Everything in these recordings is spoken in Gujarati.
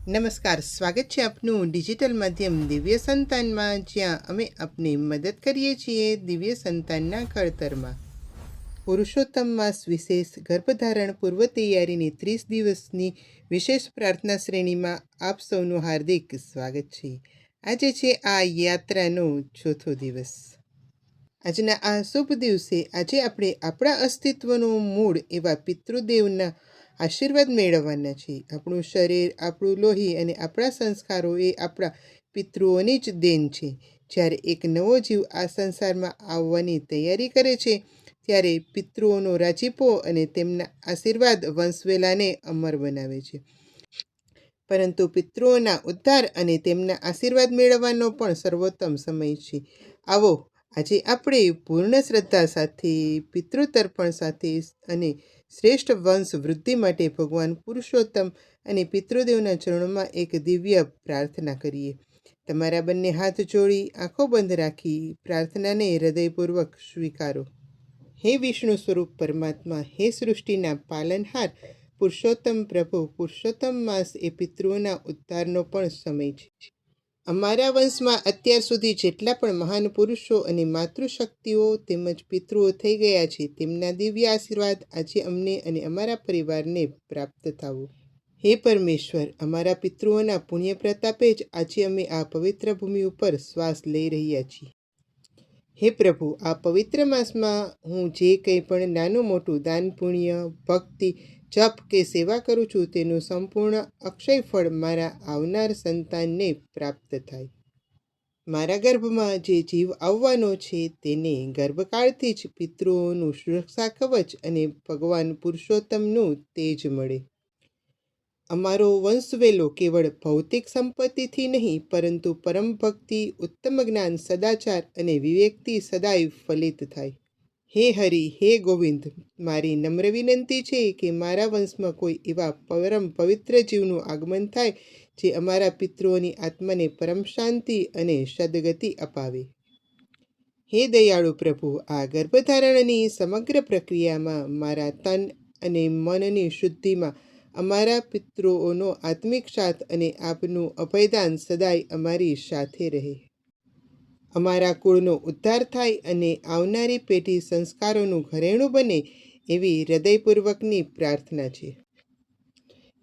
નમસ્કાર, સ્વાગત છે આપનું ડિજિટલ માધ્યમ દિવ્ય સંતાનમાં, જ્યાં અમે આપની મદદ કરીએ છીએ દિવ્ય સંતાનના ઘડતરમાં. પુરુષોત્તમ માસ વિશેષ ગર્ભધારણ પૂર્વ તૈયારીની 30 દિવસની વિશેષ પ્રાર્થના શ્રેણીમાં આપ સૌનું હાર્દિક સ્વાગત છે. આજે છે આ યાત્રાનો ચોથો દિવસ. આજના આ શુભ દિવસે આજે આપણે આપણા અસ્તિત્વનો મૂળ એવા પિતૃદેવના આશીર્વાદ મેળવવાના છે. આપણું શરીર, આપણું લોહી અને આપણા સંસ્કારો એ આપણા પિતૃઓની જ દેન છે. જ્યારે એક નવો જીવ આ સંસારમાં આવવાની તૈયારી કરે છે, ત્યારે પિતૃઓનો રાજીપો અને તેમના આશીર્વાદ વંશવેલાને અમર બનાવે છે. પરંતુ પિતૃઓના ઉદ્ધાર અને તેમના આશીર્વાદ મેળવવાનો પણ સર્વોત્તમ સમય છે. આવો આજે આપણે પૂર્ણ શ્રદ્ધા સાથે, પિતૃતર્પણ સાથે અને શ્રેષ્ઠ વંશ વૃદ્ધિ માટે ભગવાન પુરુષોત્તમ અને પિતૃદેવના ચરણોમાં એક દિવ્ય પ્રાર્થના કરીએ. તમારા બંને હાથ જોડી, આંખો બંધ રાખી પ્રાર્થનાને હૃદયપૂર્વક સ્વીકારો. હે વિષ્ણુ સ્વરૂપ પરમાત્મા, હે સૃષ્ટિના પાલનહાર પુરુષોત્તમ પ્રભુ, પુરુષોત્તમ માસ એ પિતૃઓના ઉદ્ધારનો પણ સમય છે. અમારા વંશમાં અત્યાર સુધી જેટલા પણ મહાન પુરુષો અને માતૃશક્તિઓ તેમજ પિતૃઓ થઈ ગયા છે, તેમના દિવ્ય આશીર્વાદ આજે અમને અને અમારા પરિવારને પ્રાપ્ત થાવો. હે પરમેશ્વર, અમારા પિતૃઓના પુણ્ય પ્રતાપે જ આજે અમે આ પવિત્ર ભૂમિ ઉપર શ્વાસ લઈ રહ્યા છીએ. હે પ્રભુ, આ પવિત્ર માસમાં હું જે કંઈ પણ નાનું મોટું દાન, પુણ્ય, ભક્તિ, જપ કે સેવા કરું છું, તેનું સંપૂર્ણ અક્ષય ફળ મારા આવનાર સંતાનને પ્રાપ્ત થાય. મારા ગર્ભમાં જે જીવ આવવાનો છે, તેને ગર્ભકાળથી જ પિતૃઓનું સુરક્ષા કવચ અને ભગવાન પુરુષોત્તમનું તેજ મળે. અમારો વંશવેલો કેવળ ભૌતિક સંપત્તિથી નહીં, પરંતુ પરમ ભક્તિ, ઉત્તમ જ્ઞાન, સદાચાર અને વિવેકથી સદાય ફલિત થાય. હે હરિ, હે ગોવિંદ, મારી નમ્ર વિનંતી છે કે મારા વંશમાં કોઈ એવા પરમ પવિત્ર જીવનું આગમન થાય, જે અમારા પિતૃઓની આત્માને પરમ શાંતિ અને સદગતિ અપાવે. હે દયાળુ પ્રભુ, આ ગર્ભધારણની સમગ્ર પ્રક્રિયામાં મારા તન અને મનની શુદ્ધિમાં અમારા પિતૃઓનો આત્મિક સાથ અને આપનું અભયદાન સદાય અમારી સાથે રહે. અમારા કુળનો ઉદ્ધાર થાય અને આવનારી પેઢી સંસ્કારોનું ઘરેણું બને, એવી હૃદયપૂર્વકની પ્રાર્થના છે.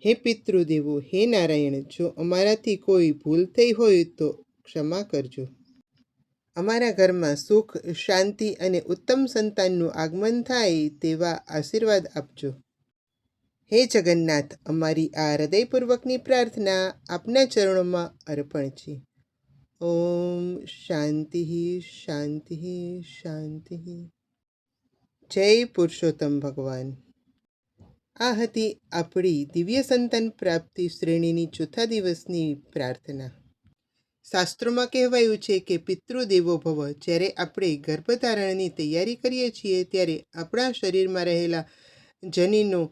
હે પિતૃદેવો, હે નારાયણ, જો અમારાથી કોઈ ભૂલ થઈ હોય તો ક્ષમા કરજો. અમારા ઘરમાં સુખ, શાંતિ અને ઉત્તમ સંતાનનું આગમન થાય તેવા આશીર્વાદ આપજો. હે જગન્નાથ, અમારી આ હૃદયપૂર્વકની પ્રાર્થના આપના ચરણોમાં અર્પણ છે. ઓમ શાંતિ શાંતિ શાંતિ. જય પુરુષોત્તમ ભગવાન. આ હતી આપણી દિવ્ય સંતાન પ્રાપ્તિ શ્રેણીની ચોથા દિવસની પ્રાર્થના. શાસ્ત્રોમાં કહેવાયું છે કે પિતૃદેવો ભવ. જ્યારે આપણે ગર્ભધારણની તૈયારી કરીએ છીએ, ત્યારે આપણા શરીરમાં રહેલા જનીનો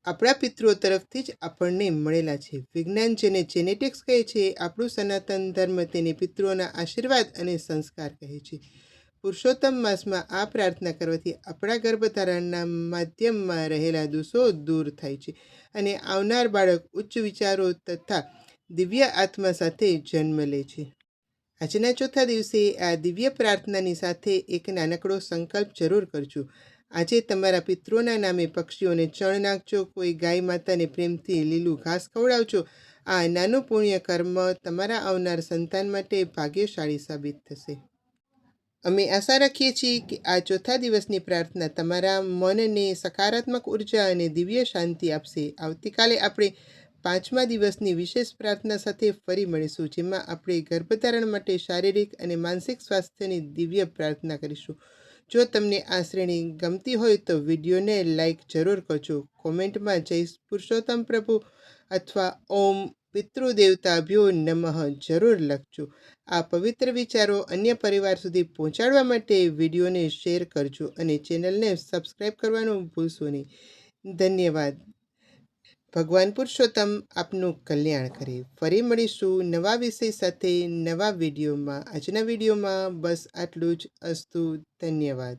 આપણા પિતૃઓ તરફથી જ આપણને મળેલા છે. વિજ્ઞાન જેને જેનેટિક્સ કહે છે, આપણું સનાતન ધર્મ તેને પિતૃઓના આશીર્વાદ અને સંસ્કાર કહે છે. પુરુષોત્તમ માસમાં આ પ્રાર્થના કરવાથી આપણા ગર્ભધારણના માધ્યમમાં રહેલા દોષો દૂર થાય છે અને આવનાર બાળક ઉચ્ચ વિચારો તથા દિવ્ય આત્મા સાથે જન્મ લે છે. આજના ચોથા દિવસે આ દિવ્ય પ્રાર્થનાની સાથે એક નાનકડો સંકલ્પ જરૂર કરજો. આજે તમારા પિતૃઓના નામે પક્ષીઓને ચણ નાખજો, કોઈ ગાય માતાને પ્રેમથી લીલું ઘાસ ખવડાવજો. આ નાનું પુણ્ય કર્મ તમારા આવનાર સંતાન માટે ભાગ્યશાળી સાબિત થશે. અમે આશા રાખીએ છીએ કે આ ચોથા દિવસની પ્રાર્થના તમારા મનને સકારાત્મક ઉર્જા અને દિવ્ય શાંતિ આપશે. આવતીકાલે આપણે 5મા દિવસની વિશેષ પ્રાર્થના સાથે ફરી મળીશું, જેમાં આપણે ગર્ભધારણ માટે શારીરિક અને માનસિક સ્વાસ્થ્યની દિવ્ય પ્રાર્થના કરીશું. જો તમને આ શ્રેણી ગમતી હોય તો વિડીયોને લાઈક જરૂર કરજો. કોમેન્ટમાં જય પુરુષોત્તમ પ્રભુ અથવા ઓમ પિતૃદેવતાભ્યો નમઃ જરૂર લખજો. આ પવિત્ર વિચારો અન્ય પરિવાર સુધી પહોંચાડવા માટે વિડીયોને શેર કરજો અને ચેનલને સબસ્ક્રાઈબ કરવાનું ભૂલશો નહીં. ધન્યવાદ. ભગવાન પુરુષોત્તમ આપનું કલ્યાણ કરે. ફરી મળીશું નવા વિષય સાથે નવા વિડીયોમાં. આજના વિડીયોમાં બસ આટલું જ. અસ્તુ. ધન્યવાદ.